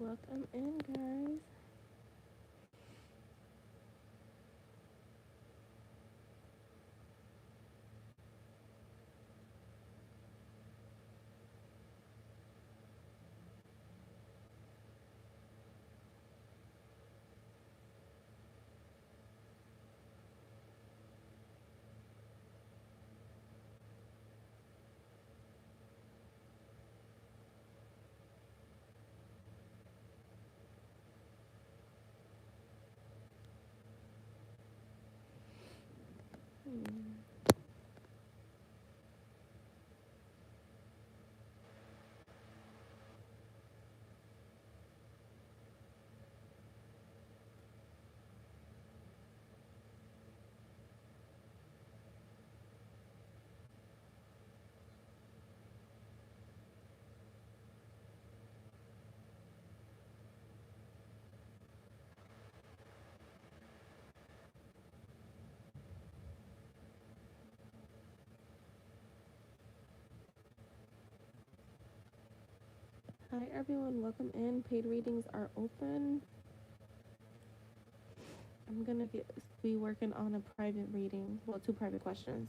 Welcome in, guys. Hmm. Hi, everyone. Welcome in. Paid readings are open. I'm gonna be working on a private reading. Well, two private questions.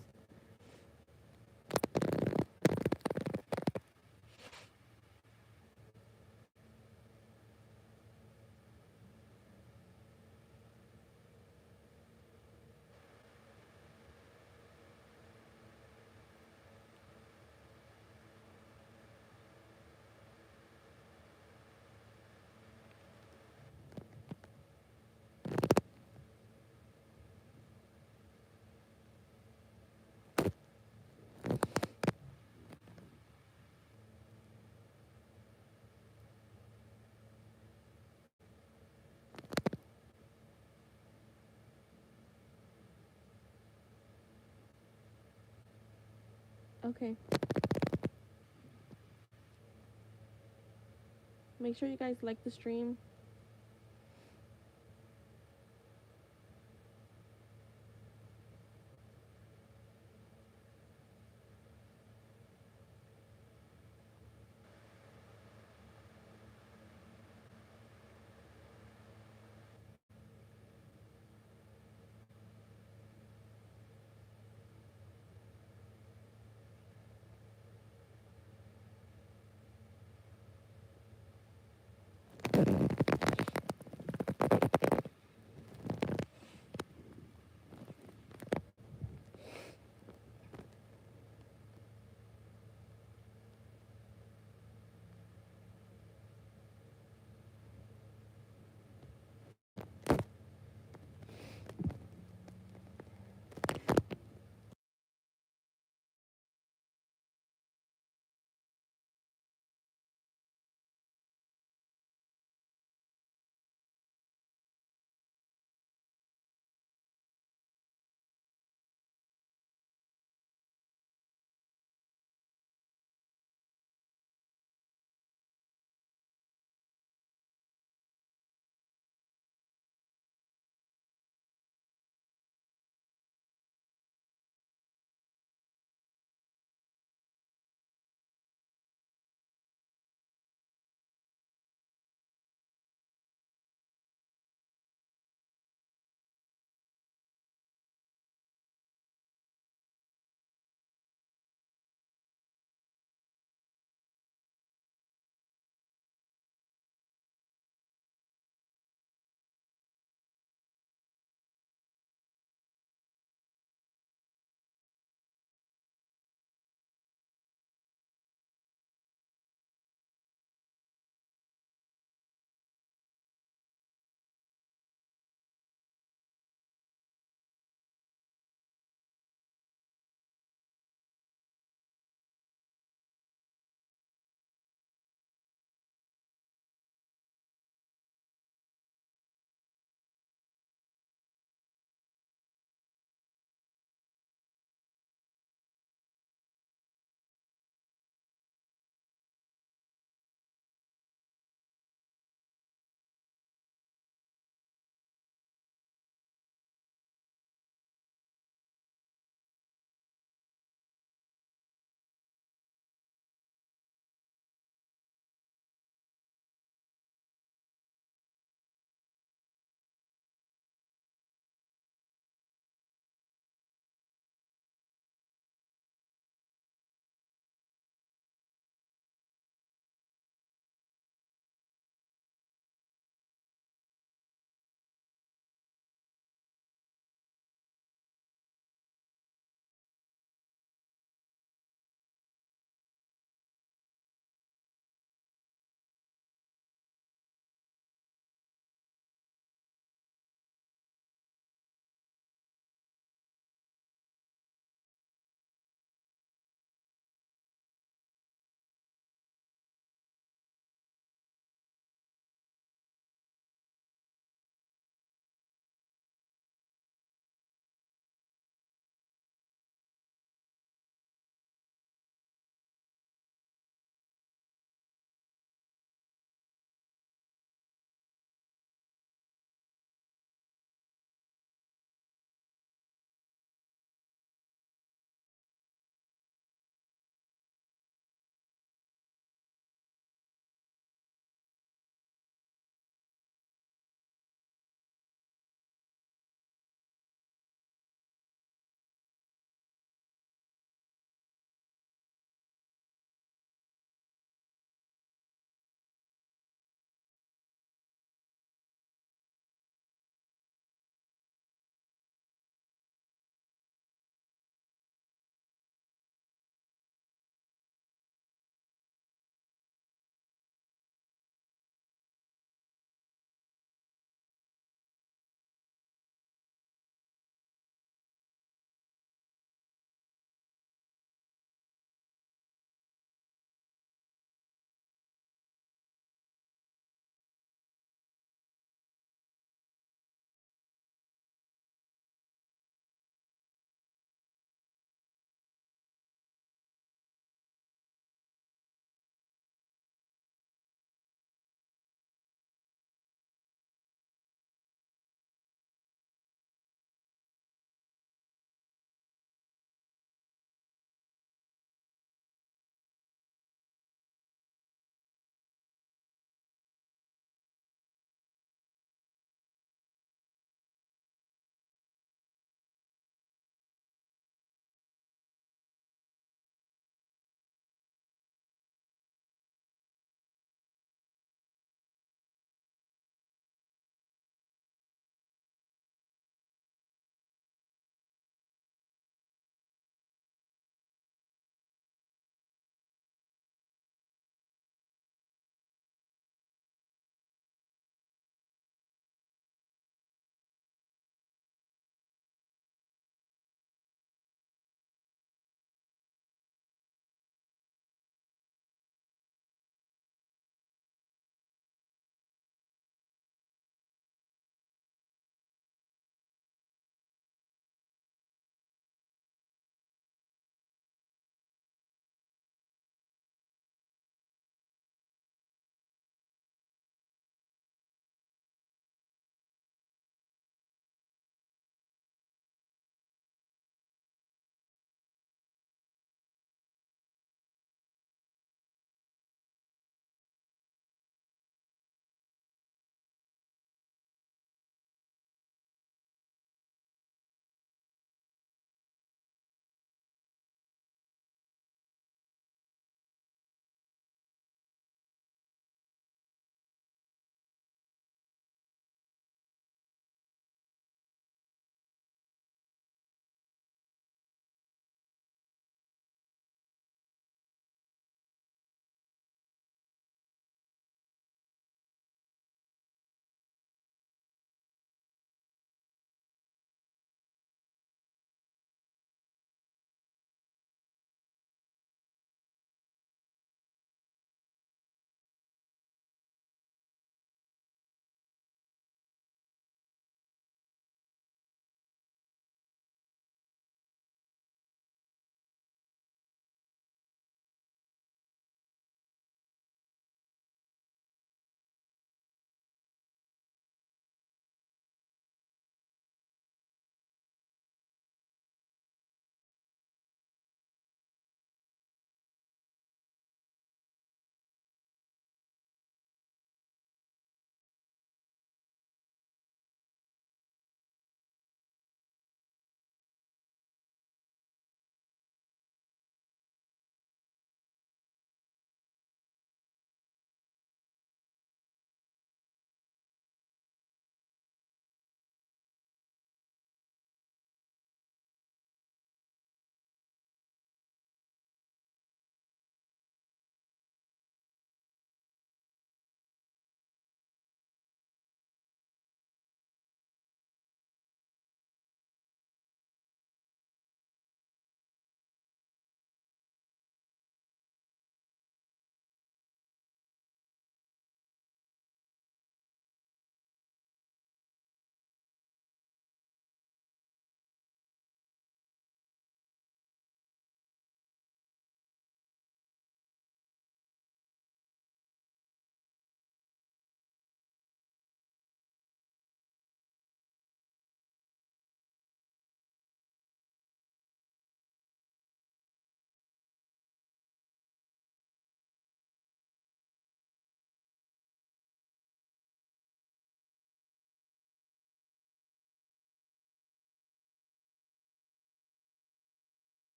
Okay. Make sure you guys like the stream.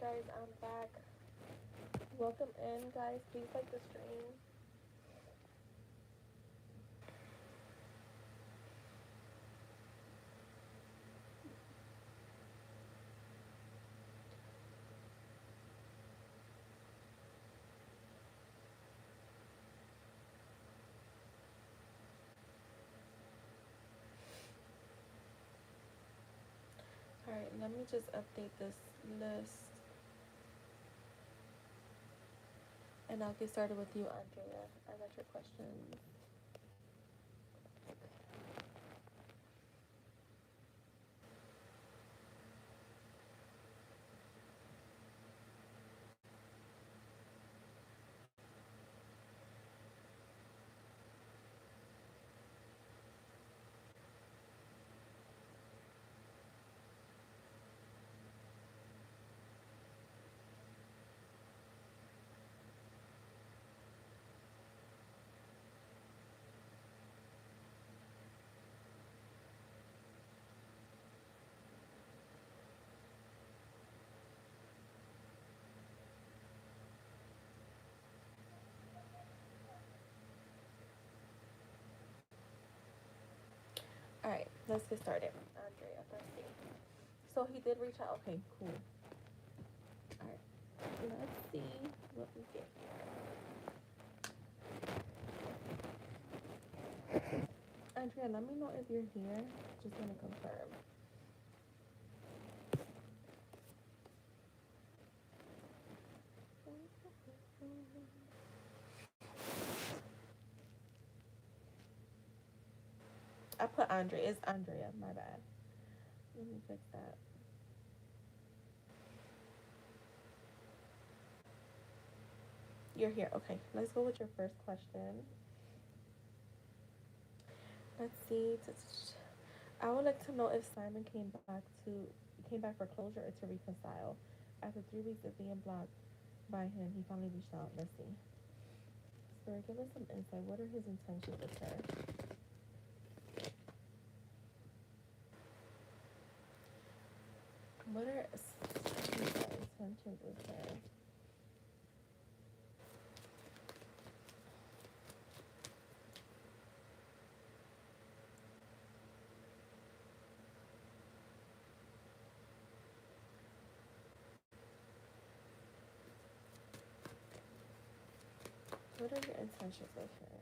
guys, I'm back. Welcome in, guys. Please like the stream. Alright, let me just update this list. And I'll get started with you, Andrea. I got your questions. Alright, let's get started. Andrea, let's see. So he did reach out. Okay, cool. Alright, let's see what we get here. Andrea, let me know if you're here. Just want to confirm. I put Andrea. It's Andrea. My bad. Let me fix that. You're here. Okay. Let's go with your first question. Let's see. I would like to know if Simon came back for closure or to reconcile. After 3 weeks of being blocked by him, he finally reached out. Let's see. Sir, give us some insight. What are his intentions with her? What are his intentions with her? What are your intentions with her?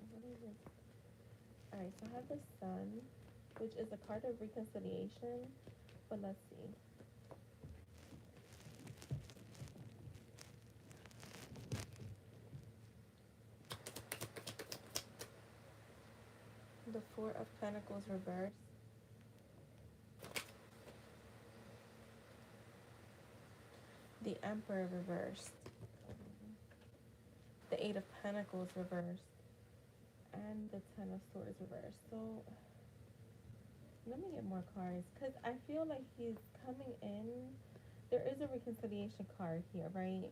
Alright, so I have the Sun, which is a card of reconciliation. But let's see. The Four of Pentacles reversed. The Emperor reversed. The Eight of Pentacles reversed. And the Ten of Swords reversed. So let me get more cards, because I feel like he's coming in. There is a reconciliation card here, right?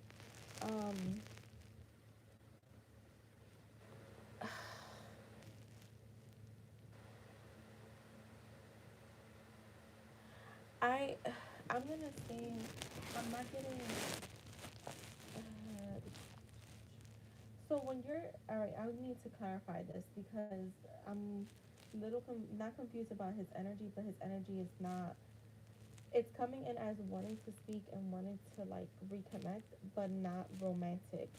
I'm gonna say I'm not getting. So when you're all right, I would need to clarify this because I'm not confused about his energy, but his energy is not. It's coming in as wanting to speak and wanting to like reconnect, but not romantic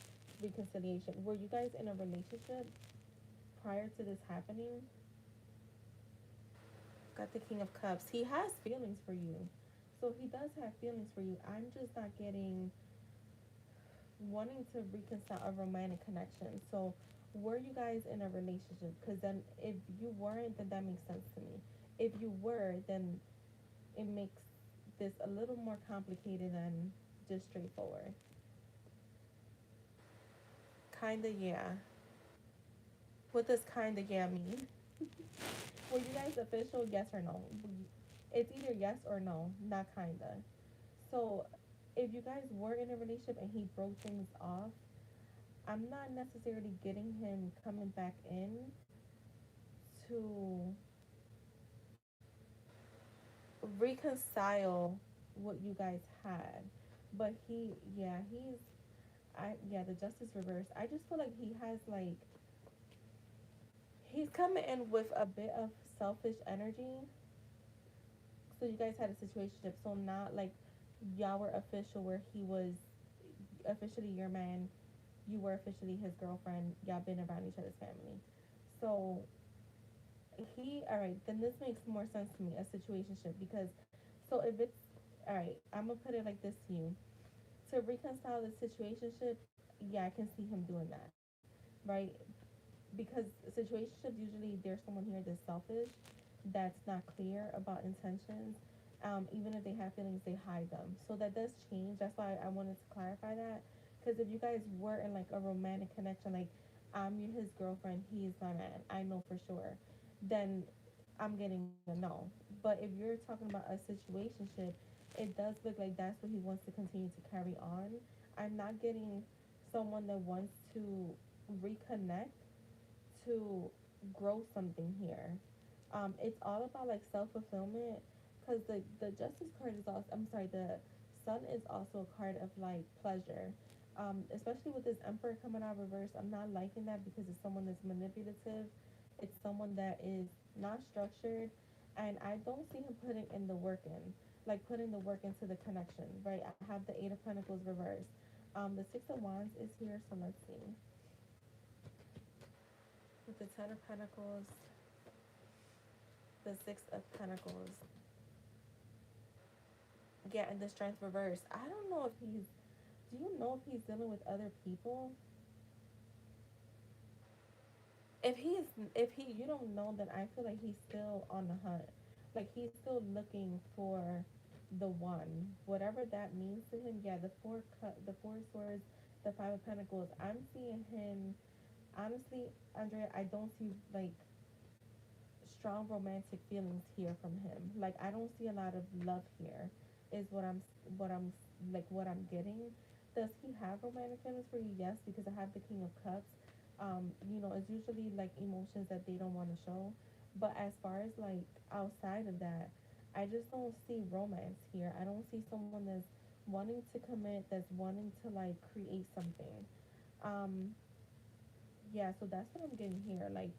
reconciliation. Were you guys in a relationship prior to this happening? Got the King of Cups. He has feelings for you. So he does have feelings for you. I'm just not getting wanting to reconcile a romantic connection. So were you guys in a relationship? Because then if you weren't, then that makes sense to me. If you were, then it makes this a little more complicated than just straightforward. Kinda, yeah. What does kinda, yeah mean? Were you guys official? Yes or no? It's either yes or no, not kinda. So if you guys were in a relationship and he broke things off, I'm not necessarily getting him coming back in to reconcile what you guys had. But the justice reverse. I just feel like he has like he's coming in with a bit of selfish energy. So you guys had a situation, so not like y'all were official where he was officially your man, you were officially his girlfriend, y'all been around each other's family. So all right, then this makes more sense to me, a situationship, because so if it's all right, I'm gonna put it like this to you. To reconcile the situationship, yeah, I can see him doing that, right? Because situationships usually there's someone here that's selfish, that's not clear about intentions. Even if they have feelings, they hide them. So that does change. That's why I wanted to clarify that. Because if you guys were in like a romantic connection, like his girlfriend, he's my man, I know for sure, then I'm getting a no. But if you're talking about a situationship, it does look like that's what he wants to continue to carry on. I'm not getting someone that wants to reconnect to grow something here. It's all about like self fulfillment, because the justice card is also, I'm sorry, the sun is also a card of like pleasure. Especially with this emperor coming out reverse, I'm not liking that because it's someone that's manipulative. It's someone that is not structured, and I don't see him putting in the work in, like putting the work into the connection. Right? I have the Eight of Pentacles reversed. The Six of Wands is here, so let's see. With the Ten of Pentacles, the Six of Pentacles, yeah, and the Strength reverse. I don't know if he's. Do you know if he's dealing with other people? If he's, if he, you don't know, then I feel like he's still on the hunt. Like he's still looking for the one, whatever that means to him. Yeah, the four swords, the Five of Pentacles. I'm seeing him. Honestly, Andrea, I don't see like strong romantic feelings here from him. Like I don't see a lot of love here. Is what I'm what I'm getting. Does he have romantic feelings for you? Yes, because I have the King of Cups. It's usually like emotions that they don't want to show. But as far as like outside of that, I just don't see romance here. I don't see someone that's wanting to commit, that's wanting to like create something. Um, yeah, so that's what I'm getting here. Like,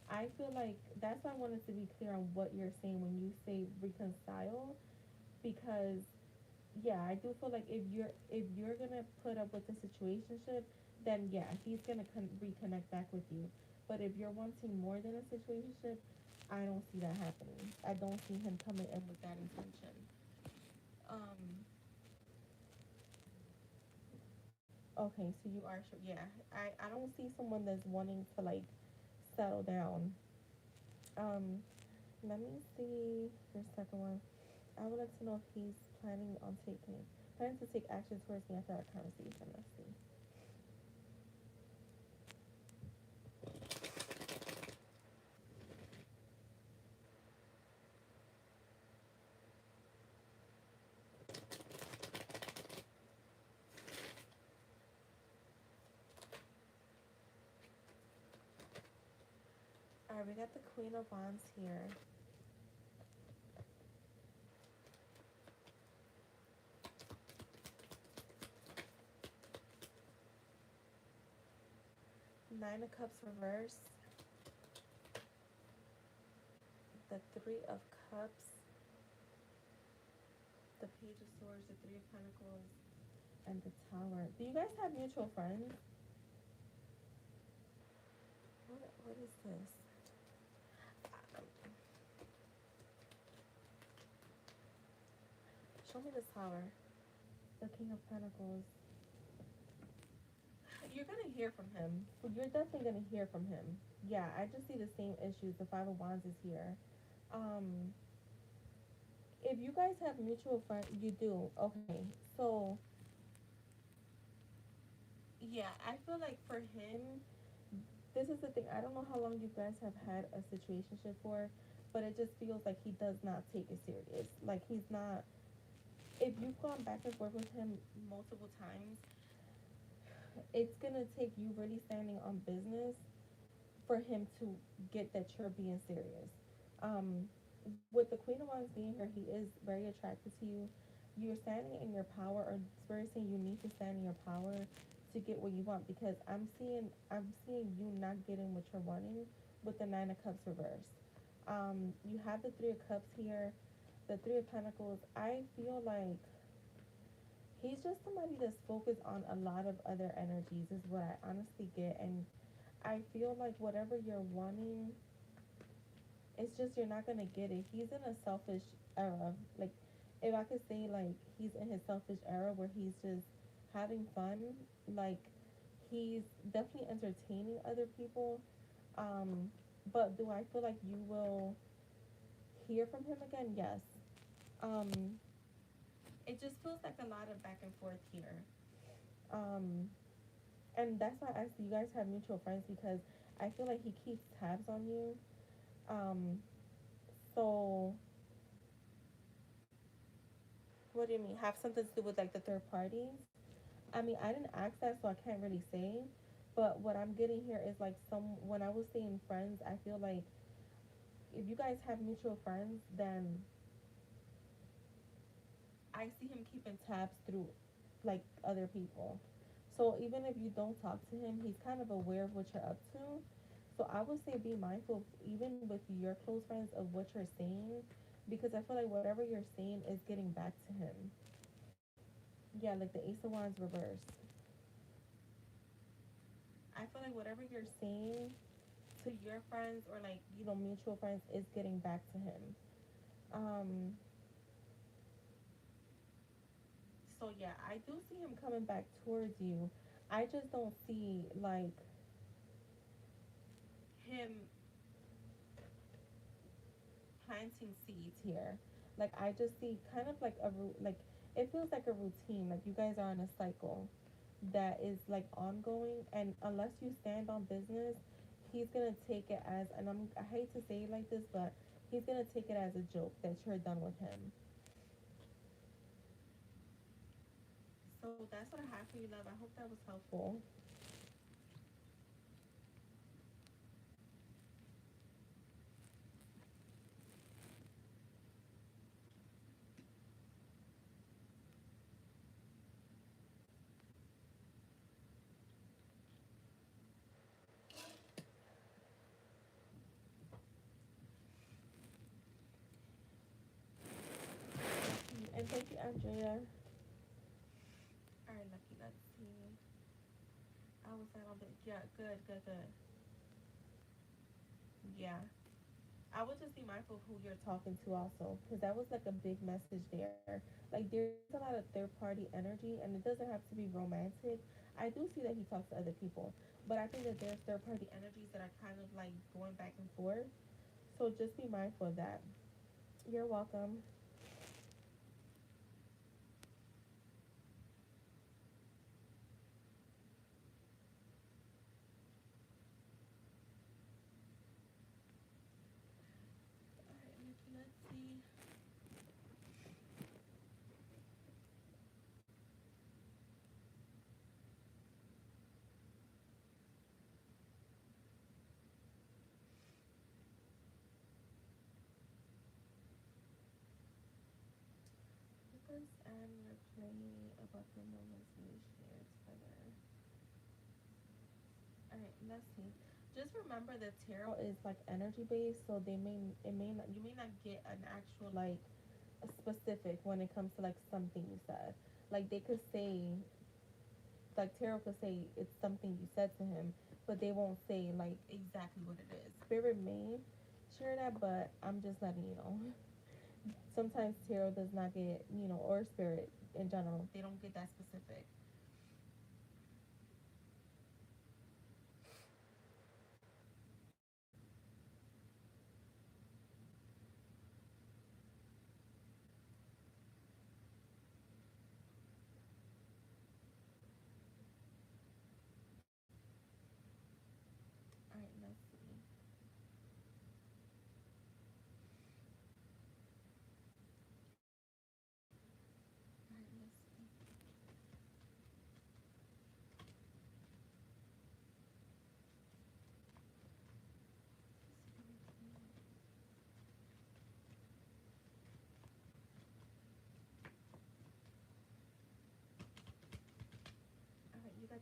I feel like that's why I wanted to be clear on what you're saying when you say reconcile, because yeah, I do feel like if you're gonna put up with the situationship, then yeah, he's gonna reconnect back with you. But if you're wanting more than a situationship, I don't see that happening. I don't see him coming in with that intention. Um, okay, so you are sure? Yeah, I don't see someone that's wanting to like settle down. Um, Let me see your second one. I would like to know if he's planning to take action towards me after our conversation. Let's see. All right, we got the Queen of Wands here. Nine of Cups reverse. The Three of Cups. The Page of Swords. The Three of Pentacles. And the Tower. Do you guys have mutual friends? What is this? Um, Show me the Tower. The King of Pentacles. You're gonna hear from him. You're definitely gonna hear from him. Yeah, I just see the same issues. The Five of Wands is here. Um, if you guys have mutual friends, you do. Okay, so yeah, I feel like for him, this is the thing. I don't know how long you guys have had a situationship for, but it just feels like he does not take it serious. Like he's not. If you've gone back and forth with him multiple times, it's gonna take you really standing on business for him to get that you're being serious. Um, with the Queen of Wands being here, he is very attracted to you, you're standing in your power, or spirit saying you need to stand in your power to get what you want, because I'm seeing you not getting what you're wanting with the Nine of Cups reverse. You have the Three of Cups here, the Three of Pentacles. I feel like he's just somebody that's focused on a lot of other energies, is what I honestly get. And I feel like whatever you're wanting, it's just you're not gonna get it. He's in a selfish era. Like, if I could say, like, he's in his selfish era where he's just having fun. Like, he's definitely entertaining other people. Um, but do I feel like you will hear from him again? Yes. Um, it just feels like a lot of back and forth here. Um, and that's why I asked, do you guys have mutual friends? Because I feel like he keeps tabs on you. Um, so what do you mean? Have something to do with like the third parties? I mean, I didn't ask that, so I can't really say. But what I'm getting here is like when I was saying friends, I feel like if you guys have mutual friends, then I see him keeping tabs through like other people. So even if you don't talk to him, he's kind of aware of what you're up to. So I would say be mindful, even with your close friends, of what you're saying, because I feel like whatever you're saying is getting back to him. Yeah, like the Ace of Wands reverse. I feel like whatever you're saying to your friends, or like, mutual friends, is getting back to him. Um, so yeah, I do see him coming back towards you. I just don't see like him planting seeds here. Like, I just see kind of like like it feels like a routine. Like you guys are on a cycle that is like ongoing, and unless you stand on business, he's gonna take it as, and I hate to say it like this, but he's gonna take it as a joke that you're done with him. So that's what I have for you, love. I hope that was helpful. And thank you, Andrea. All right, Lucky. Let's see. I was that on the, yeah, good, good, good. Yeah. I would just be mindful of who you're talking to also, because that was like a big message there. Like, there's a lot of third party energy, and it doesn't have to be romantic. I do see that he talks to other people, but I think that there's third party energies that are kind of like going back and forth. So just be mindful of that. You're welcome. All right, Nikki, let's see. Focus and replay about the moments we shared together. All right, let's see. Just remember that tarot is like energy based, so it may not, you may not get an actual like a specific when it comes to like something you said. Like they could say, like tarot could say it's something you said to him, but they won't say like exactly what it is. Spirit may share that, but I'm just letting you know. Sometimes tarot does not get, or spirit in general, they don't get that specific. All right, let's see. All right, let's see.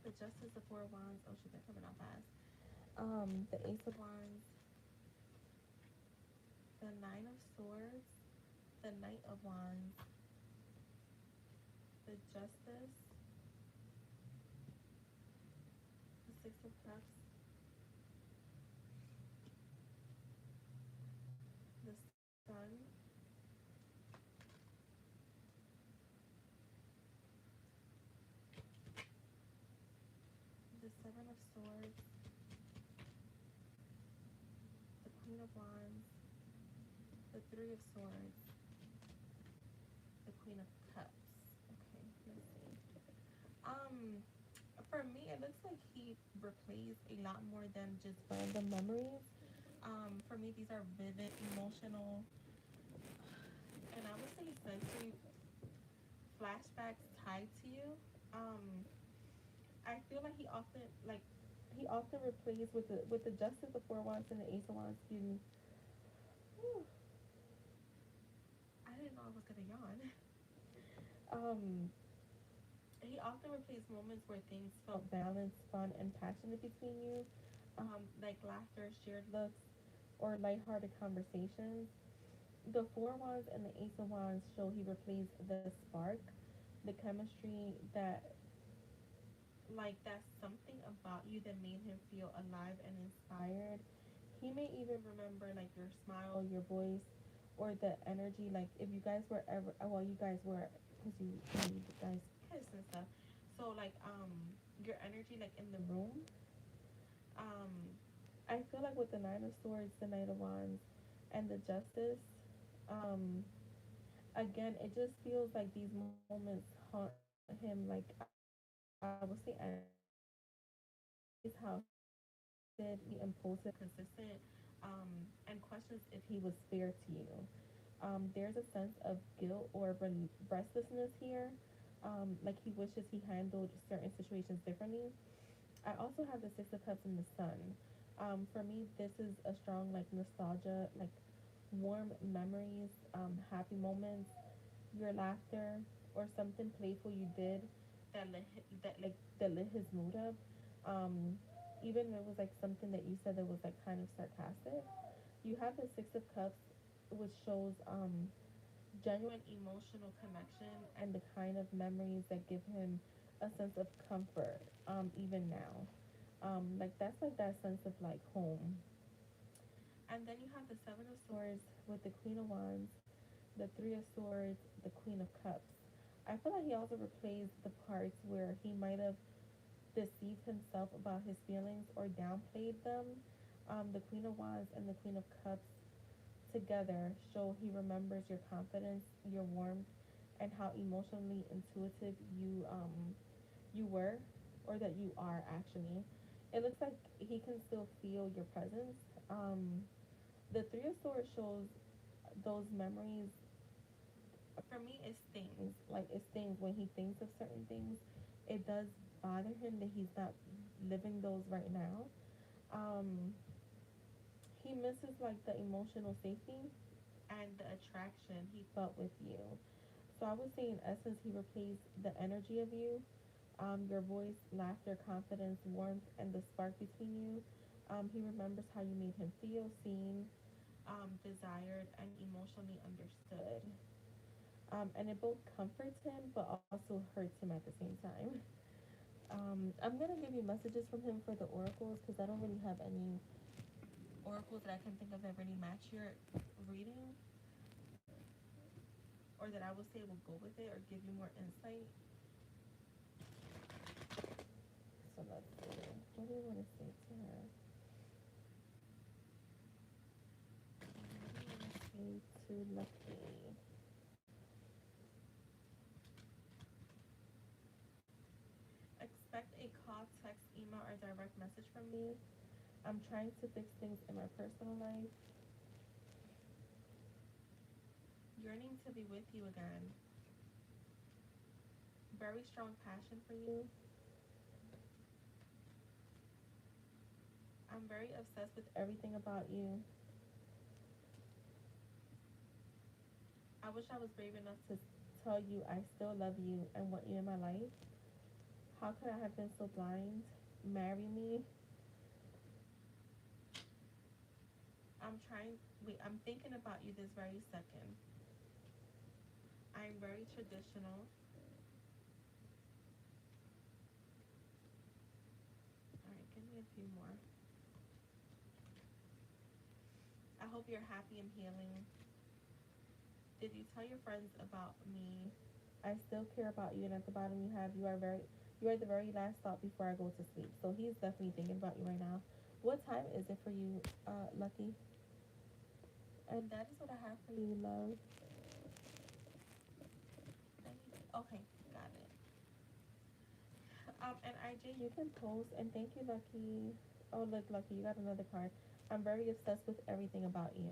the Justice, the Four of Wands. Oh shit, they're coming out fast. The Ace of Wands, the Nine of Swords, the Knight of Wands, the Justice, the Six of Cups, the Sun, the Seven of Swords, the Queen of Wands, the Three of Swords, the Queen of Cups. Okay, let's see. Um, for me, it looks like he replays a lot more than just random memories. For me, these are vivid, emotional, and I would say sensory flashbacks tied to you. Um, I feel like he often replays with the Justice of Four Wands and the Ace of Wands. Excuse me. Whew, I didn't know I was gonna yawn. Um, he often replays moments where things felt balanced, fun, and passionate between you, like laughter, shared looks, or lighthearted conversations. The Four Wands and the Ace of Wands show he replays the spark, the chemistry that's something about you that made him feel alive and inspired. He may even remember like your smile, your voice, or the energy. Like if you guys were ever, well, you guys were, because you guys kissed and stuff. So like your energy like in the room. Um, I feel like with the Nine of Swords, the Knight of Wands, and the Justice, um, again, it just feels like these moments haunt him. Like I would say, he replays how he was distracted, he impulsive, consistent, and questions if he was fair to you. There's a sense of guilt or restlessness here. Like he wishes he handled certain situations differently. I also have the Six of Cups and the Sun. For me, this is a strong like nostalgia, like warm memories, happy moments, your laughter, or something playful you did that lit his mood up. Um, Even if it was like something that you said that was like kind of sarcastic. You have the Six of Cups, which shows genuine emotional connection and the kind of memories that give him a sense of comfort, even now. Like that's like that sense of like home. And then you have the Seven of Swords with the Queen of Wands, the Three of Swords, the Queen of Cups. I feel like he also replays the parts where he might have deceived himself about his feelings or downplayed them. The Queen of Wands and the Queen of Cups together show he remembers your confidence, your warmth, and how emotionally intuitive you were, or that you are actually. It looks like he can still feel your presence. The Three of Swords shows those memories. For me, it stings. Like it stings when he thinks of certain things. It does bother him that he's not living those right now. Um, he misses like the emotional safety and the attraction he felt with you. So I would say in essence he replaced the energy of you, your voice, laughter, confidence, warmth, and the spark between you. He remembers how you made him feel seen, desired, and emotionally understood. And it both comforts him but also hurts him at the same time. I'm gonna give you messages from him for the oracles because I don't really have any oracles that I can think of that really match your reading or that I would say will go with it or give you more insight. So let's see. What do you want to say to her? What do you want to say to Lucky? Expect a call, text, email, or direct message from me. I'm trying to fix things in my personal life. Yearning to be with you again. Very strong passion for you. I'm very obsessed with everything about you. I wish I was brave enough to tell you I still love you and want you in my life. How could I have been so blind? Marry me. I'm trying. Wait, I'm thinking about you this very second. I'm very traditional. All right, give me a few more. I hope you're happy and healing. Did you tell your friends about me? I still care about you, and at the bottom you have you are the very last thought before I go to sleep. So he's definitely thinking about you right now. What time is it for you, Lucky? And that is what I have for you, love. Okay, got it. And IJ, you can post and thank you, Lucky. Oh, look, Lucky, you got another card. I'm very obsessed with everything about you.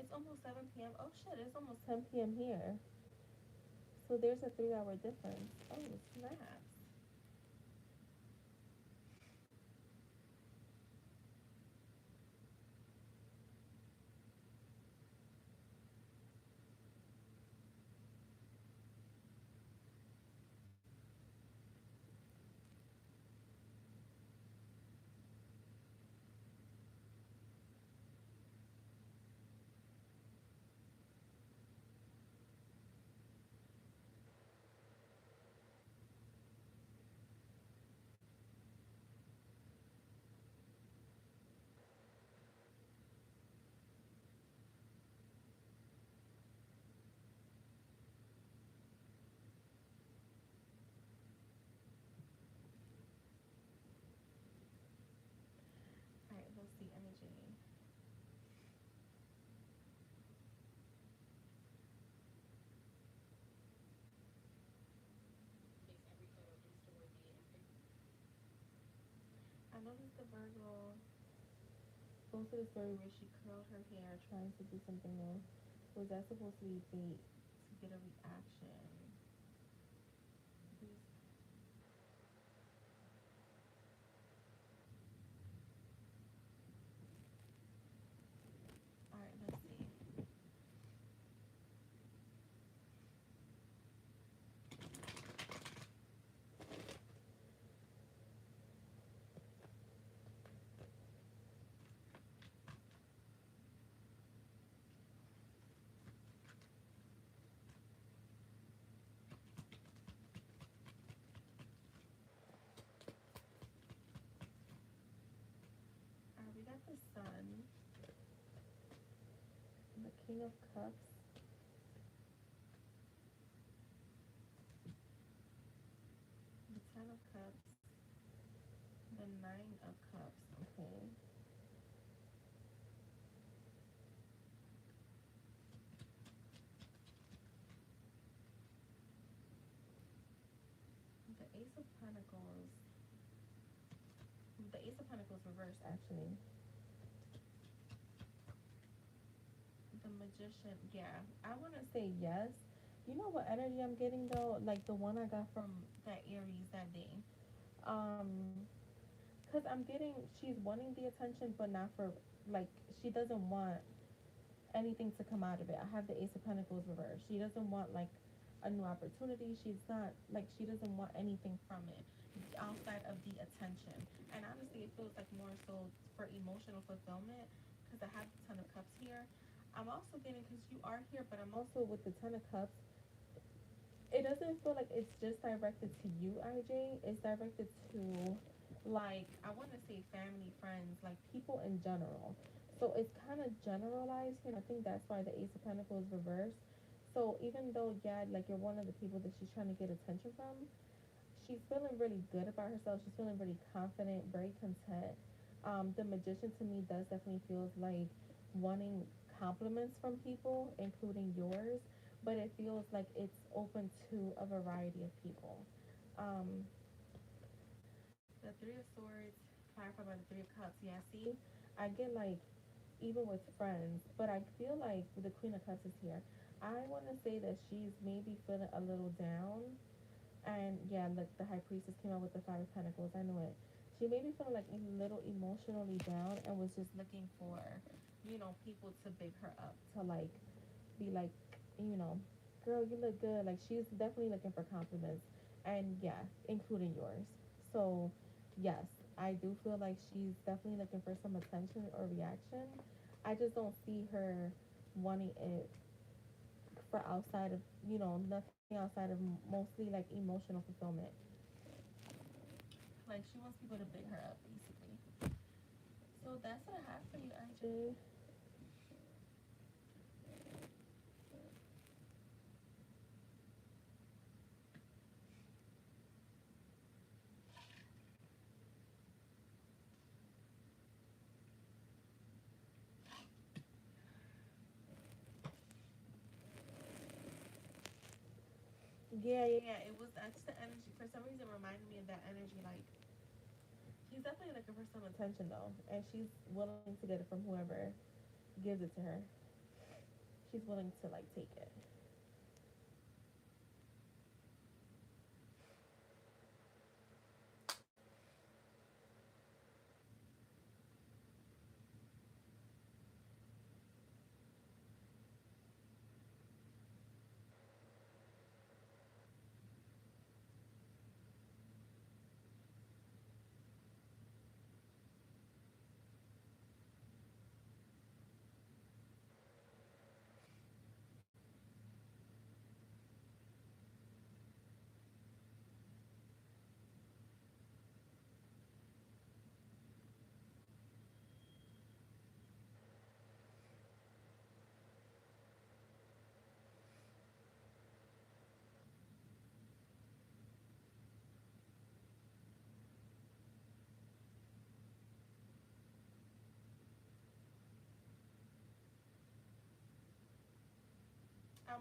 It's almost 7 p.m. Oh shit, it's almost 10 p.m. here. So there's a 3 hour difference. Oh, snaps. All right, let's see energy. I noticed the Virgo goes to the story where she curled her hair trying to do something new. Was that supposed to be bait to get a reaction? Please. All right, let's see. All right, we got the Sun, the King of Cups, the Ten of Cups, the Nine of Cups. Okay. The Ace of Pentacles. The Ace of Pentacles reversed, actually. The Magician. Yeah, I want to say yes. You know what energy I'm getting though? Like the one I got from that Aries that day. Cause I'm getting she's wanting the attention, but not for like she doesn't want anything to come out of it. I have the Ace of Pentacles reversed. She doesn't want like a new opportunity. She's not like she doesn't want anything from it outside of the attention. And honestly, it feels like more so for emotional fulfillment because I have the Ten of Cups here. I'm also getting because you are here, but I'm also with the Ten of Cups. It doesn't feel like it's just directed to you, IJ. It's directed to like I want to say family, friends, like people in general. So it's kind of generalized here. And I think that's why the Ace of Pentacles reversed. So even though, yeah, like you're one of the people that she's trying to get attention from, she's feeling really good about herself. She's feeling really confident, very content. The Magician to me does definitely feels like wanting compliments from people, including yours, but it feels like it's open to a variety of people. Um, the Three of Swords, clarified by the Three of Cups. Yeah, see, I get like even with friends, but I feel like the Queen of Cups is here. I want to say that she's maybe feeling a little down. And yeah, look, the High Priestess came out with the Five of Pentacles. I knew it. She made me feel like a little emotionally down and was just looking for, people to big her up, to like be like, you know, girl, you look good. Like she's definitely looking for compliments, and yeah, including yours. So, yes, I do feel like she's definitely looking for some attention or reaction. I just don't see her wanting it for outside of, nothing outside of mostly like emotional fulfillment. Like she wants people to big her up, basically. So that's what I have for you, IJ. Yeah, yeah, yeah. It was that's the energy. For some reason, it reminded me of that energy. Like she's definitely looking for some attention though, and she's willing to get it from whoever gives it to her. She's willing to like take it.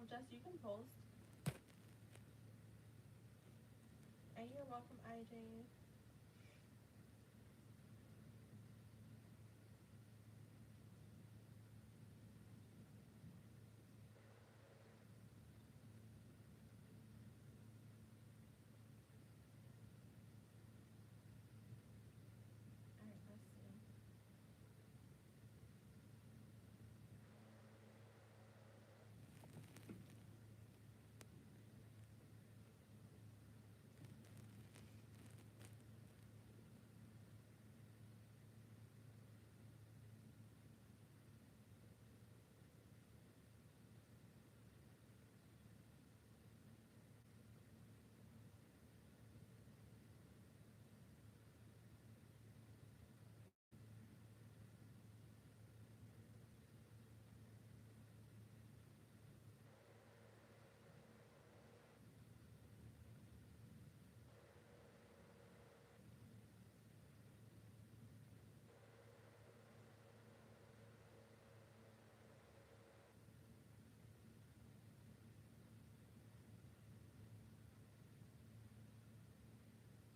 Just you can post, and you're welcome, IJ. All right, let's see.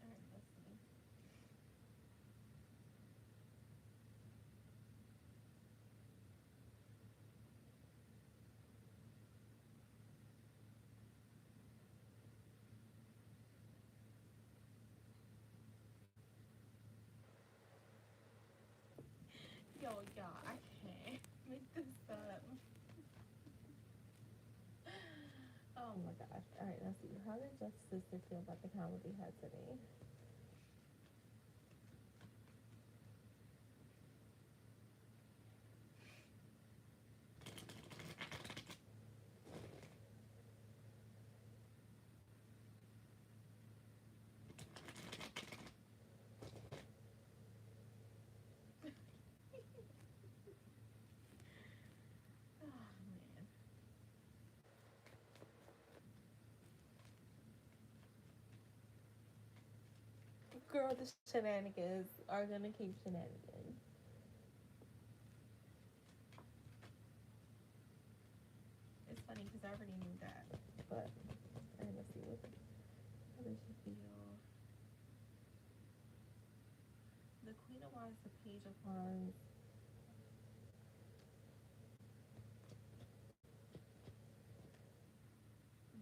All right, let's see. Yo, y'all, I can't make this up. Oh my gosh. All right, let's see. How did Jeff's sister feel about the convo they had today? Girl, the shenanigans are gonna keep shenanigans. It's funny because I already knew that, but I let's see what how does she feel. The Queen of Wands, the Page of Wands,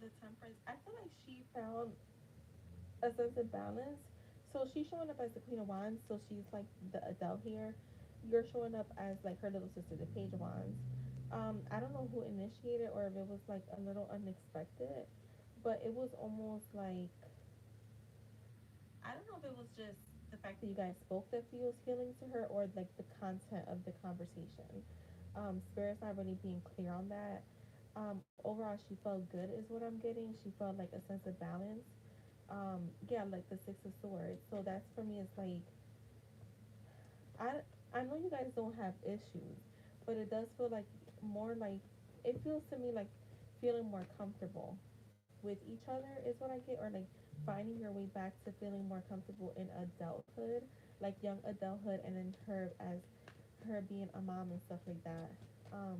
the Temperance. I feel like she found a sense of balance. So she's showing up as the Queen of Wands, so she's like the adult here. You're showing up as like her little sister, the Page of Wands. I don't know who initiated or if it was like a little unexpected, but it was almost like I don't know if it was just the fact that you guys spoke that feels healing to her or like the content of the conversation. Spirit's not really being clear on that. Overall, she felt good, is what I'm getting. She felt like a sense of balance. Yeah, like the Six of Swords. So that's for me. It's like I I know you guys don't have issues, but it does feel like more like it feels to me like feeling more comfortable with each other is what I get, or like finding your way back to feeling more comfortable in adulthood, like young adulthood, and then her as her being a mom and stuff like that. Um,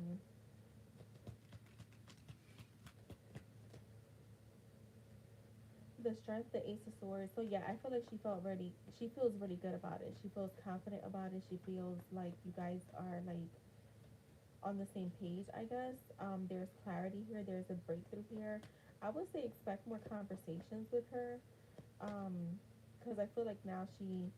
the strength, the Ace of Swords. So yeah, I feel like she felt really, she feels really good about it. She feels confident about it. She feels like you guys are like on the same page, I guess. There's clarity here. There's a breakthrough here. I would say expect more conversations with her. Because I feel like now she,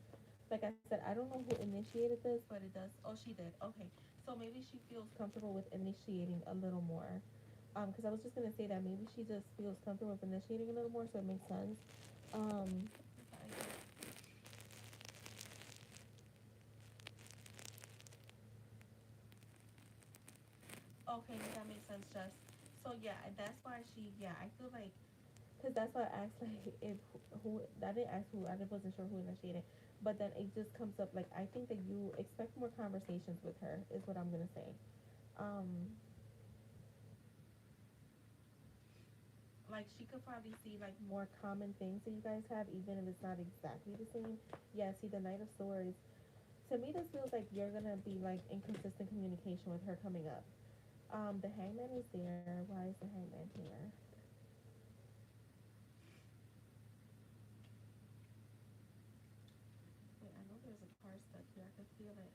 like I said, I don't know who initiated this, but it does. Oh, she did. Okay, so maybe she feels comfortable with initiating a little more. Because I was just gonna say that maybe she just feels comfortable with initiating a little more, so it makes sense. Um, okay, that makes sense, Jess. So yeah, that's why she. Yeah, I feel like because that's why I asked like if who I didn't ask who I wasn't sure who initiated, but then it just comes up like I think that you expect more conversations with her is what I'm gonna say. Um, like she could probably see like more common things that you guys have, even if it's not exactly the same. Yeah, see the Knight of Swords. To me, this feels like you're gonna be like in consistent communication with her coming up. The Hangman is there. Why is the Hangman here? Wait, I know there's a card stuck here. I can feel it.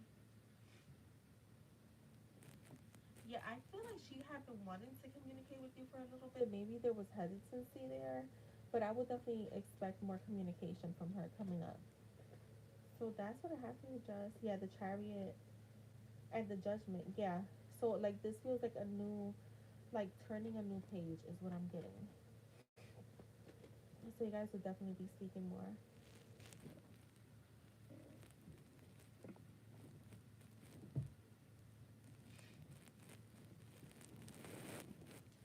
Yeah, I feel like she had been wanting to communicate with you for a little bit. Maybe there was hesitancy there, but I would definitely expect more communication from her coming up. So that's what I have for you, Just. Yeah, the Chariot and the Judgment. Yeah. So like this feels like a new, like turning a new page is what I'm getting. So you guys would definitely be speaking more.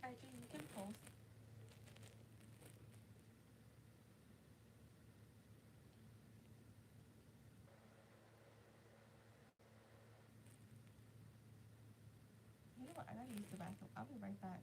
I do. You can post. You know what? I gotta use the bathroom. I'll be right back.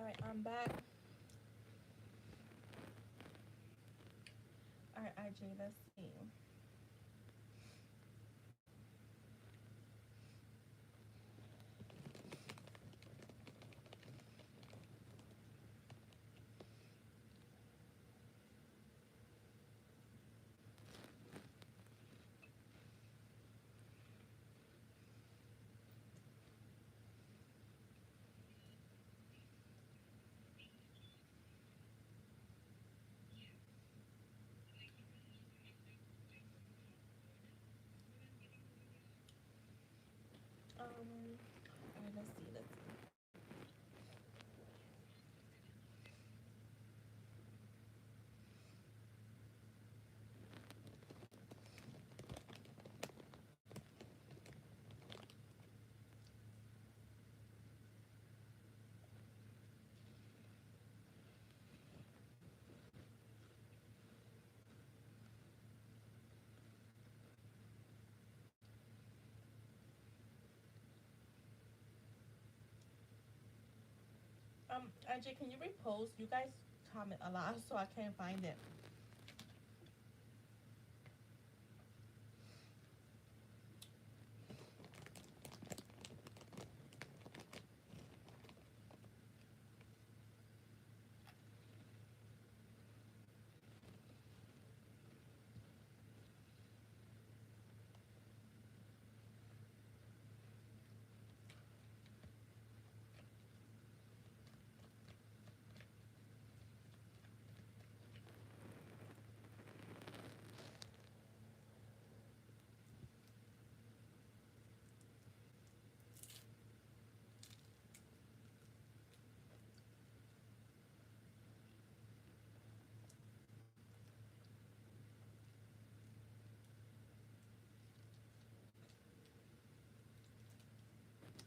Alright, I'm back. Alright, IJ, let's see. Alright, let's see. IJ, can you repost? You guys comment a lot, so I can't find it.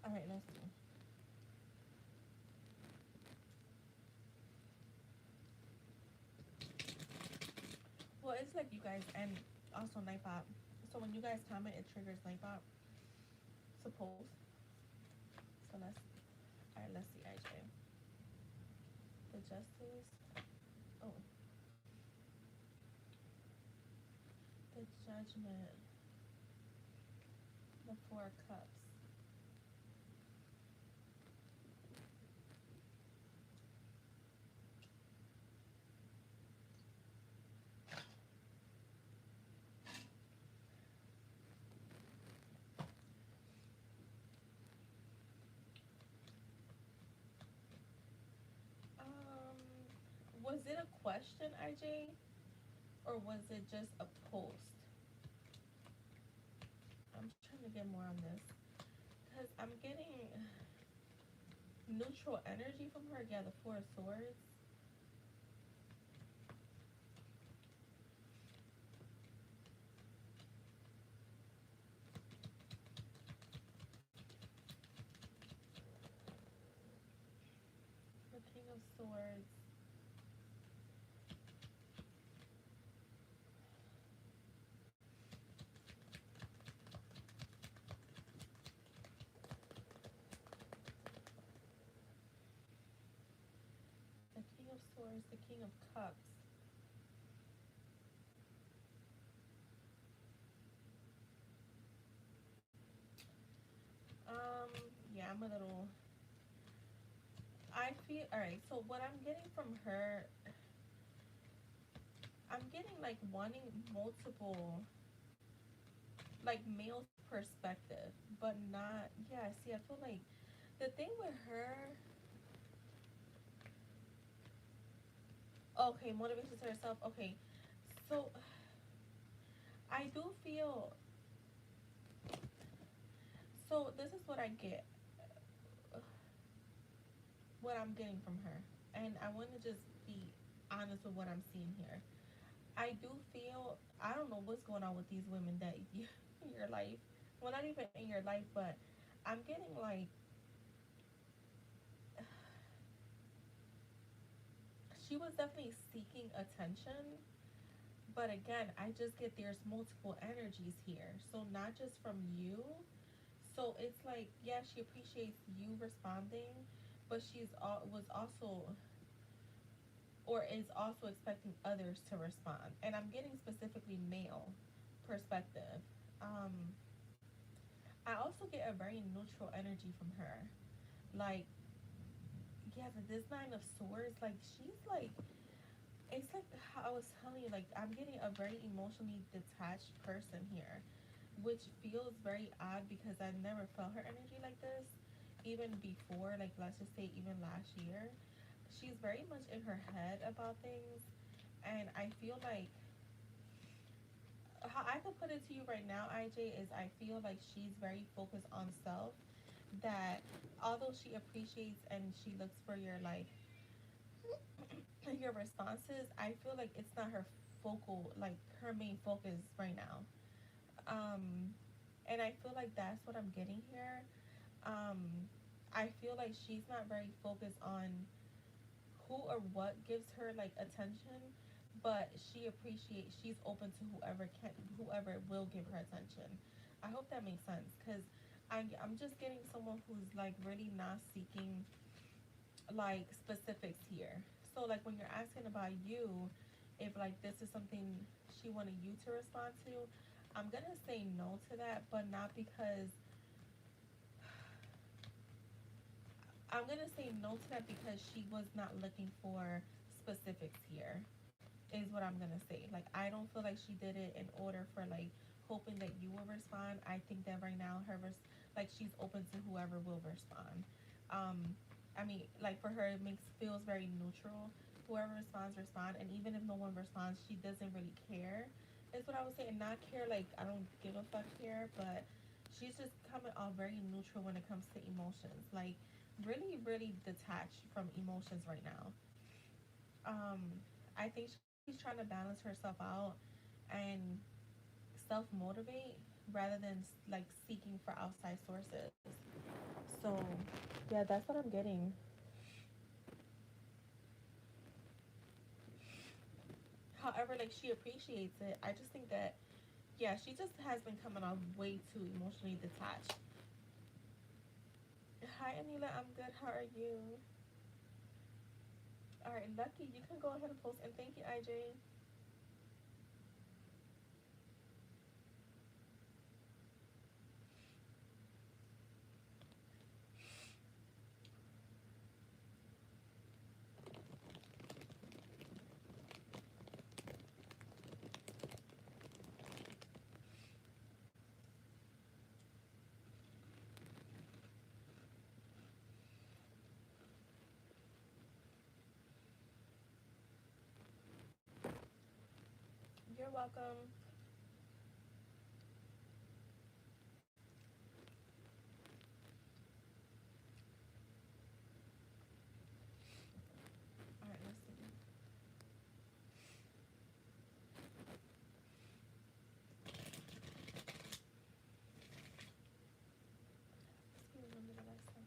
Alright, let's see. Well, it's like you guys, and also Nightbot. So when you guys comment, it triggers Nightbot. Suppose. So alright, let's see, IJ. The Justice. Oh. The Judgment. The Four of Cups. Was it a question, IJ? Or was it just a post? I'm trying to get more on this. Because I'm getting neutral energy from her. Yeah, the Four of Swords. The King of Swords. The King of Swords. The King of Cups. Yeah, I'm a little... I feel... Alright, so what I'm getting from her... I'm getting, like, wanting multiple... Like, male perspective. But not... Yeah, see, I feel like... The thing with her... Okay, motivation to herself. Okay, so... I do feel... So, this is what I get. What I'm getting from her. And I want to just be honest with what I'm seeing here. I do feel, I don't know what's going on with these women that you, in your life, well, not even in your life, but I'm getting like, she was definitely seeking attention, but again, I just get there's multiple energies here. So, not just from you. So, it's like, yeah, she appreciates you responding, but was also, or is also expecting others to respond. And I'm getting specifically male perspective. Um, I also get a very neutral energy from her. Like, yeah, this Nine of Swords, like, she's like, it's like how I was telling you, like, I'm getting a very emotionally detached person here, which feels very odd because I never felt her energy like this, even before, like, let's just say, even last year. She's very much in her head about things, and I feel like how I could put it to you right now, IJ, is I feel like she's very focused on self. That although she appreciates and she looks for your like your responses, I feel like it's not her focal, like her main focus right now. Um, and I feel like that's what I'm getting here. Um, I feel like she's not very focused on who or what gives her like attention, but she's open to whoever will give her attention. I hope that makes sense because I'm just getting someone who's like really not seeking like specifics here. So like when you're asking about you, if like this is something she wanted you to respond to, I'm gonna say no to that, but not because I'm gonna say no to that because she was not looking for specifics here. Is what I'm gonna say. Like I don't feel like she did it in order for like hoping that you will respond. I think that right now like she's open to whoever will respond. I mean, like for her, it makes feels very neutral. Whoever responds, respond, and even if no one responds, she doesn't really care. Is what I would say, and not care like I don't give a fuck here, but she's just coming off very neutral when it comes to emotions. Like really, really detached from emotions right now. um I think she's trying to balance herself out and self motivate rather than like seeking for outside sources. So yeah, that's what I'm getting. However, like she appreciates it. I just think that yeah, she just has been coming off way too emotionally detached. Hi Anila, I'm good. How are you? All right, Lucky, you can go ahead and post, and thank you, IJ. You're welcome. All right, let's see. Let's see, remember the last time.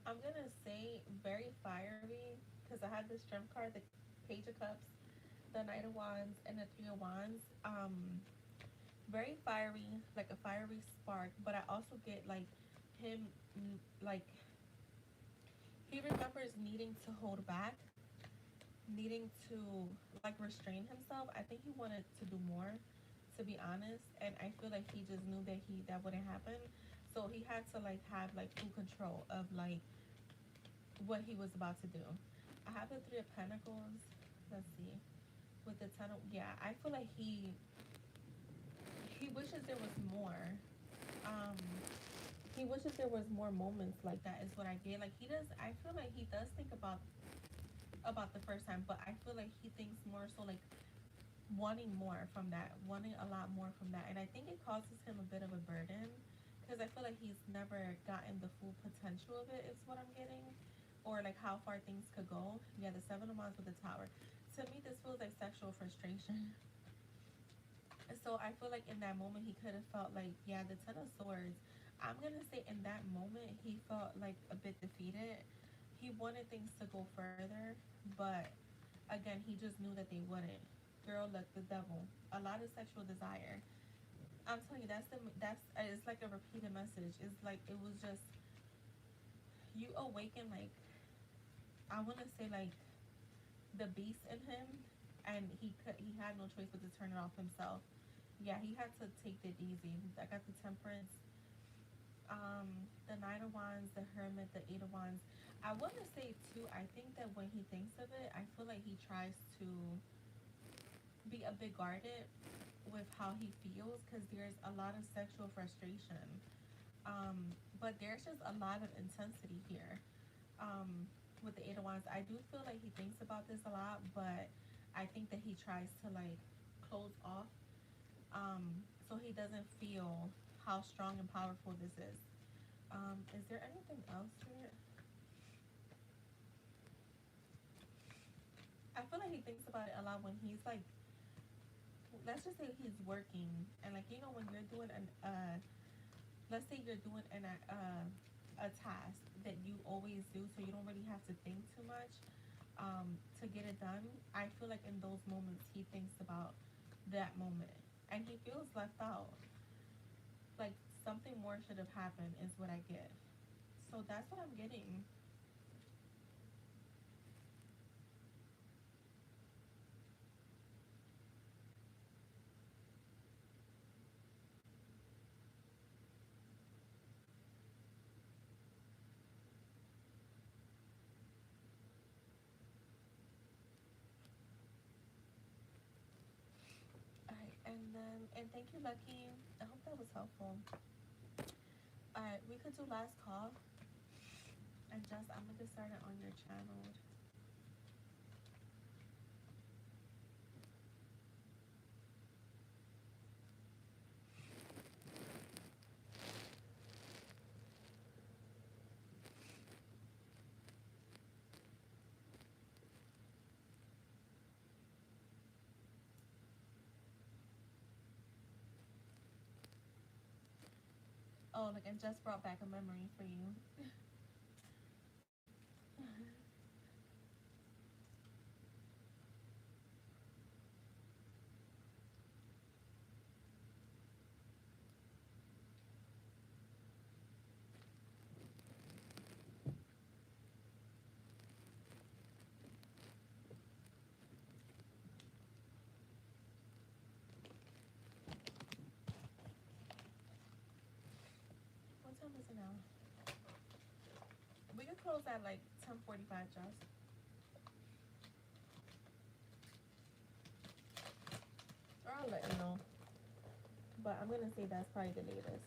I'm gonna say very fiery because I had the strength card, the Page of Cups, the Knight of Wands, and the Three of Wands. Very fiery, like a fiery spark. But I also get like him, like he remembers needing to hold back, needing to like restrain himself. I think he wanted to do more, to be honest, and I feel like he just knew that that wouldn't happen. So he had to like have like full control of like what he was about to do. I have the Three of Pentacles. Let's see. With the Ten of, yeah, I feel like he wishes there was more. Um, he wishes there was more moments like that. Is what I get. Like he does. I feel like he does think about the first time, but I feel like he thinks more so like wanting more from that, wanting a lot more from that, and I think it causes him a bit of a burden because I feel like he's never gotten the full potential of it. Is what I'm getting, or like how far things could go. Yeah, the Seven of Wands with the Tower. To me, this feels like sexual frustration. So I feel like in that moment he could have felt like, yeah, the Ten of Swords. I'm gonna say in that moment he felt like a bit defeated. He wanted things to go further, but again he just knew that they wouldn't. Girl, look, the devil. A lot of sexual desire. I'm telling you, that's it's like a repeated message. It's like it was just you awaken like I want to say like the beast in him, and he had no choice but to turn it off himself. Yeah, he had to take it easy. I got the Temperance, the Knight of Wands, the Hermit, the Eight of Wands. I want to say too. I think that when he thinks of it, I feel like he tries to be a bit guarded with how he feels because there's a lot of sexual frustration. But there's just a lot of intensity here. With the Eight of Wands, I do feel like he thinks about this a lot, but I think that he tries to like close off, so he doesn't feel how strong and powerful this is. Is there anything else here? I feel like he thinks about it a lot when he's like, let's just say he's working and like when you're doing an let's say you're doing a task that you always do, so you don't really have to think too much to get it done. I feel like in those moments he thinks about that moment and he feels left out. Like something more should have happened is what I get. So that's what I'm getting. Alright, and thank you, Lucky. I hope that was helpful. Alright, we could do last call. And just I'm gonna get started on your channel. Oh, like I just brought back a memory for you. What time is it now? We could close at like 10:45, just. Or I'll let you know. But I'm gonna say that's probably the latest.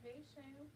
Hey, Shane.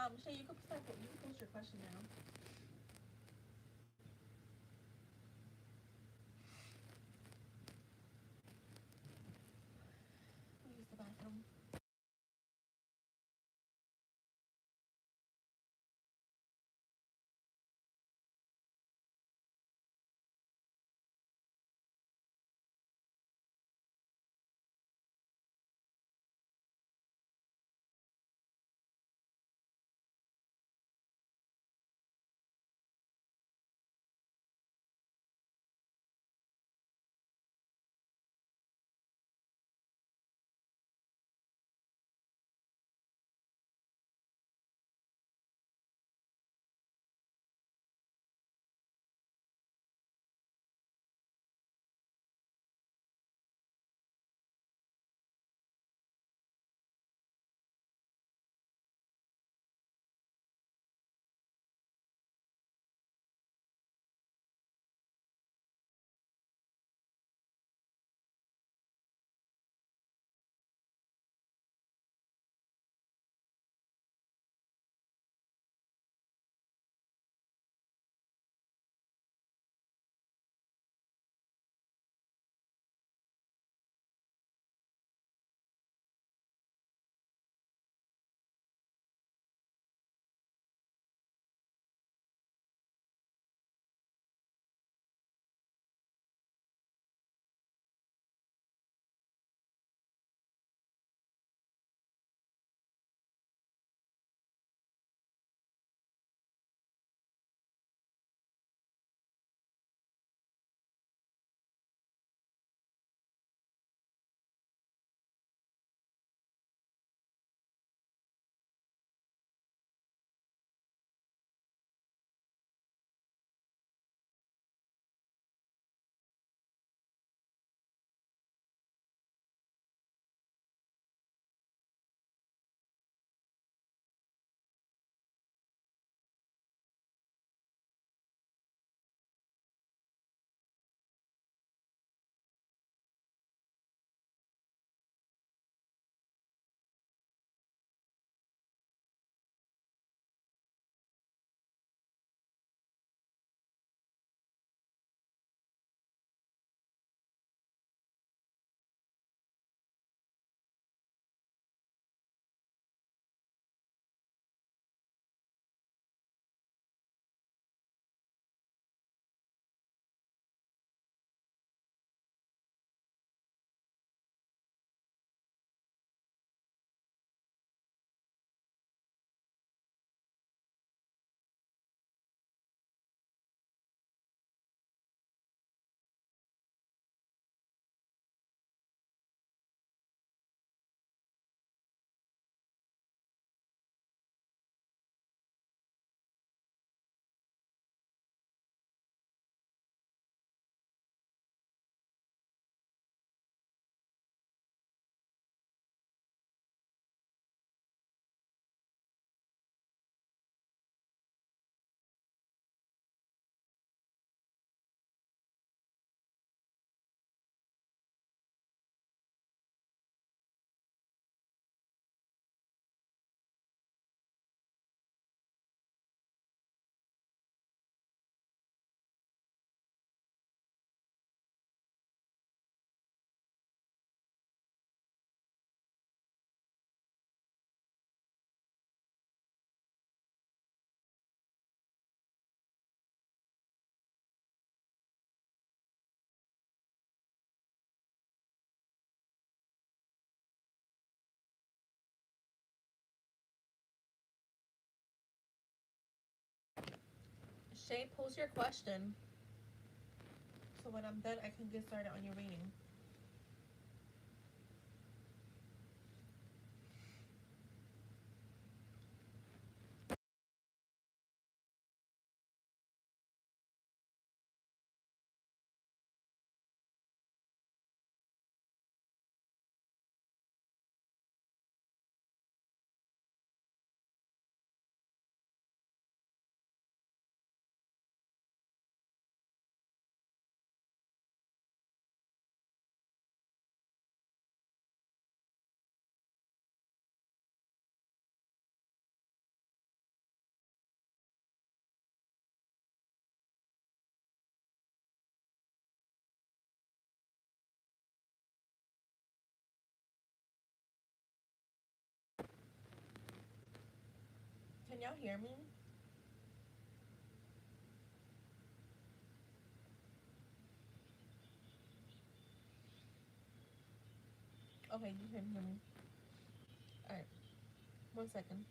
Shay, you can post your question now. Use the bathroom. Shay, post your question. So when I'm done, I can get started on your reading. hear me? Okay, you can hear me. All right, 1 second.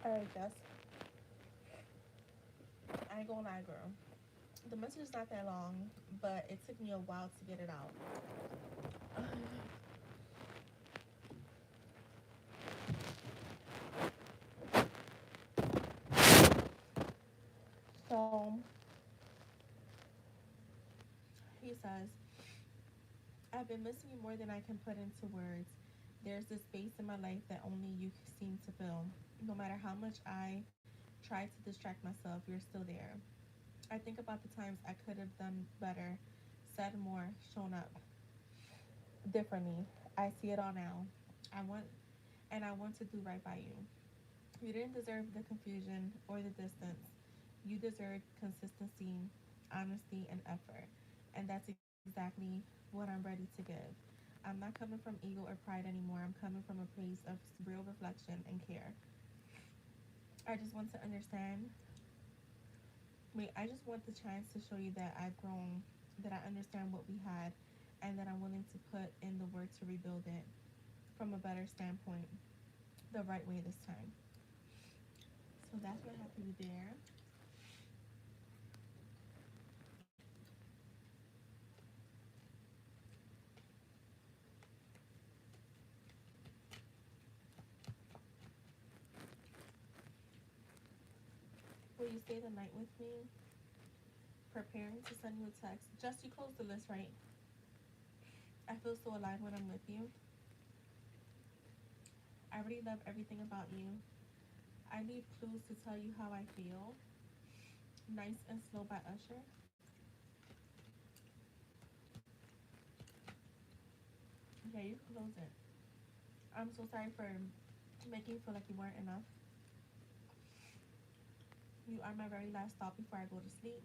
Alright, Jess. I ain't gonna lie, girl. The message is not that long, but it took me a while to get it out. So he says, I've been missing you more than I can put into words. There's this space in my life that only you seem to fill. No matter how much I try to distract myself, you're still there. I think about the times I could have done better, said more, shown up differently. I see it all now. I want I want to do right by you. You didn't deserve the confusion or the distance. You deserved consistency, honesty, and effort. And that's exactly what I'm ready to give. I'm not coming from ego or pride anymore. I'm coming from a place of real reflection and care. I just want to understand. I just want the chance to show you that I've grown, that I understand what we had, and that I'm willing to put in the work to rebuild it from a better standpoint, the right way this time. So that's what I have for you there. Will you stay the night with me? Preparing to send you a text. Just you close the list, right? I feel so alive when I'm with you. I really love everything about you. I need clues to tell you how I feel. Nice and Slow by Usher. Yeah, you can close it. I'm so sorry for making you feel like you weren't enough. You are my very last thought before I go to sleep.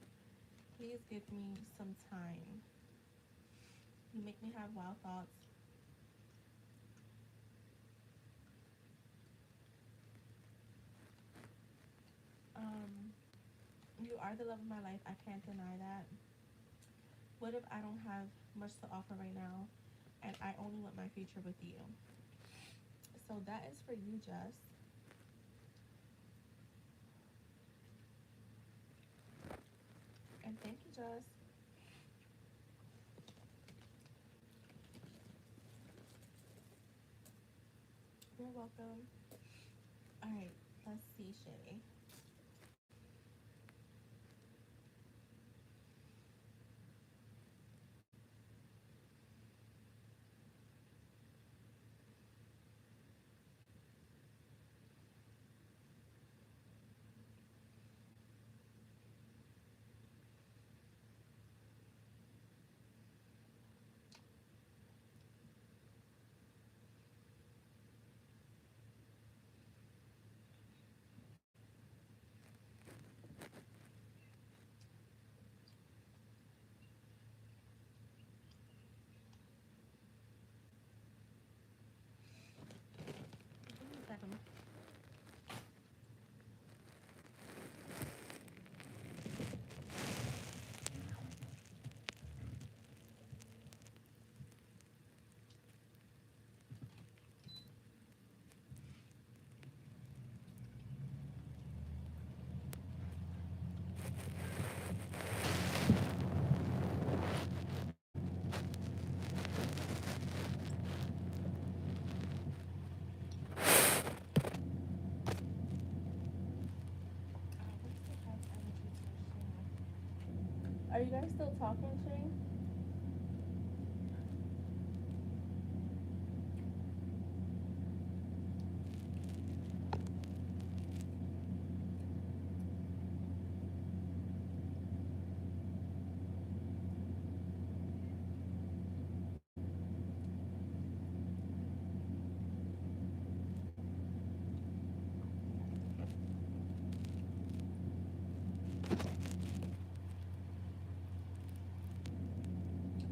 Please give me some time. You make me have wild thoughts. Um, you are the love of my life. I can't deny that. What if I don't have much to offer right now and I only want my future with you? So that is for you, Jess. And thank you, Jess. You're welcome. All right, let's see, Shay. Give me a second. What's the best energy for Shay? Are you guys still talking, Shay?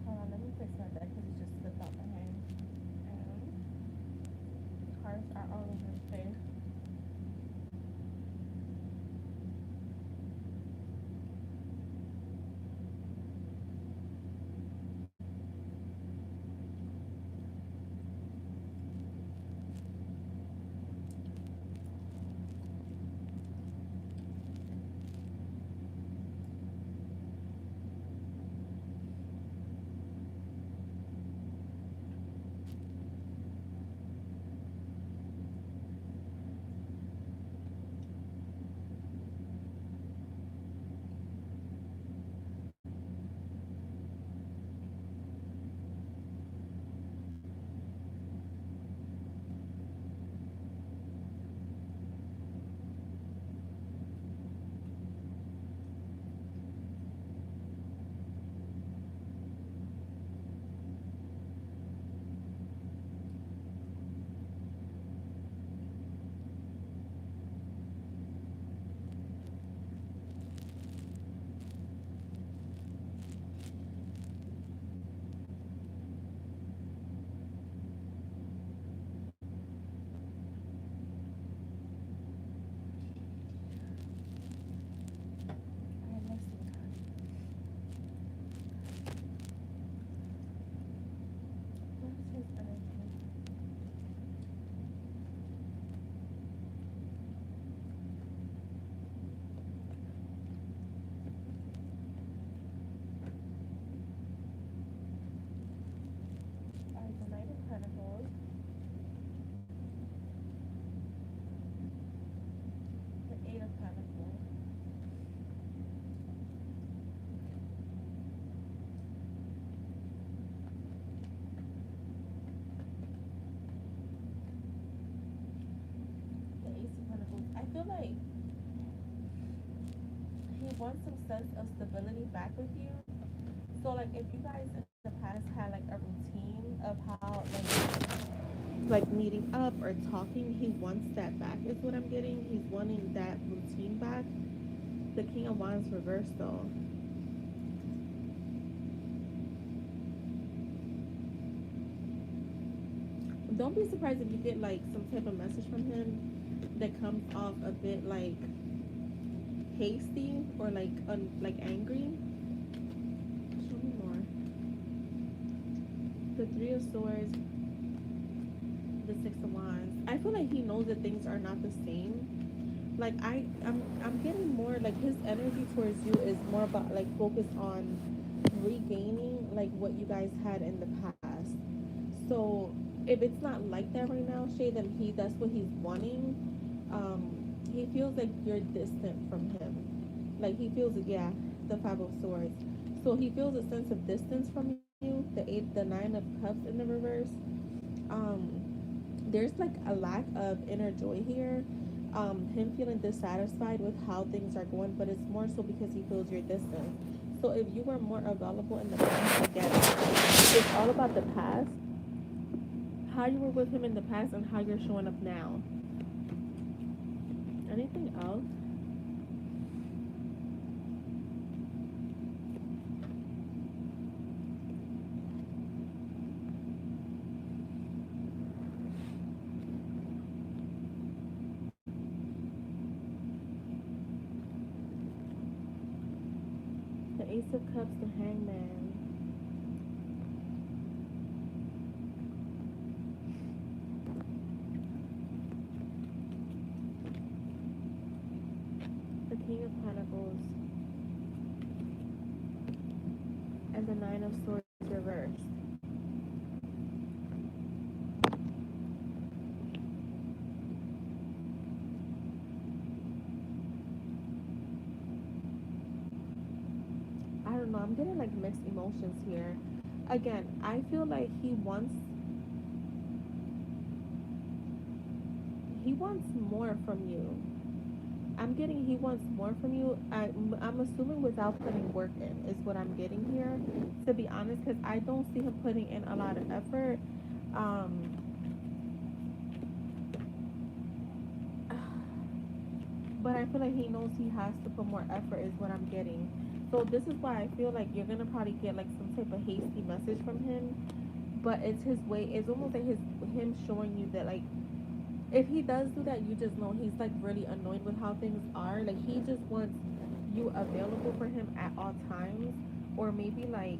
Hold on, let me fix my deck because it just slipped out my hand. And cards are all over the place. Pentacles. I feel like he wants some sense of stability back with you. So like if you guys in the past had like a routine of how like meeting up or talking, he wants that back is what I'm getting. He's wanting that routine back. The King of Wands reversed though. Don't be surprised if you get like some type of message from him that comes off a bit like hasty or like angry. Show me more. The Three of Swords, the Six of Wands. I feel like he knows that things are not the same. Like I'm getting more like his energy towards you is more about like focused on regaining like what you guys had in the past. So if it's not like that right now, Shay, then that's what he's wanting. He feels like you're distant from him. Like he feels yeah, the Five of Swords. So he feels a sense of distance from you. The Nine of Cups in the reverse. There's like a lack of inner joy here. Him feeling dissatisfied with how things are going, but it's more so because he feels you're distant. So if you were more available in the past, again, it's all about the past, how you were with him in the past, and how you're showing up now. Anything else? The Ace of Cups, the Hangman. The King of Pentacles. And the Nine of Swords reversed. I don't know, I'm getting like mixed emotions here. Again, I feel like he wants more from you. I'm getting he wants more from you. I'm assuming without putting work in is what I'm getting here. To be honest, because I don't see him putting in a lot of effort. Um, but I feel like he knows he has to put more effort is what I'm getting. So this is why I feel like you're gonna probably get like some type of hasty message from him. But it's his way. It's almost like him showing you that like if he does do that, you just know he's like really annoyed with how things are. Like he just wants you available for him at all times, or maybe like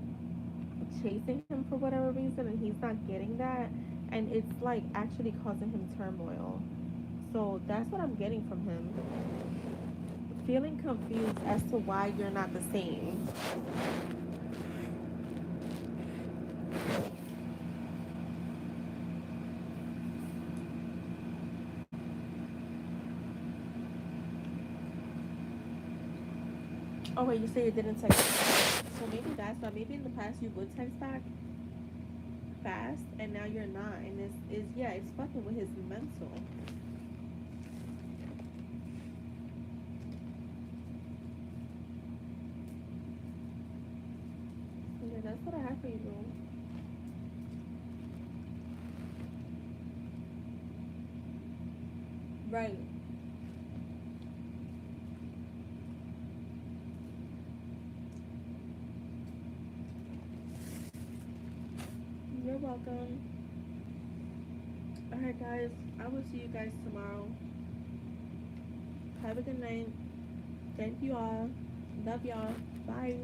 chasing him for whatever reason, and he's not getting that, and it's like actually causing him turmoil. So that's what I'm getting from him. Feeling confused as to why you're not the same. Oh wait, you say you didn't text back. So maybe that's why. Maybe in the past you would text back fast, and now you're not, and this is yeah, it's fucking with his mental. Yeah, that's what I have for you, bro. Right. You're welcome. All right, guys. I will see you guys tomorrow. Have a good night. Thank you all. Love y'all. Bye.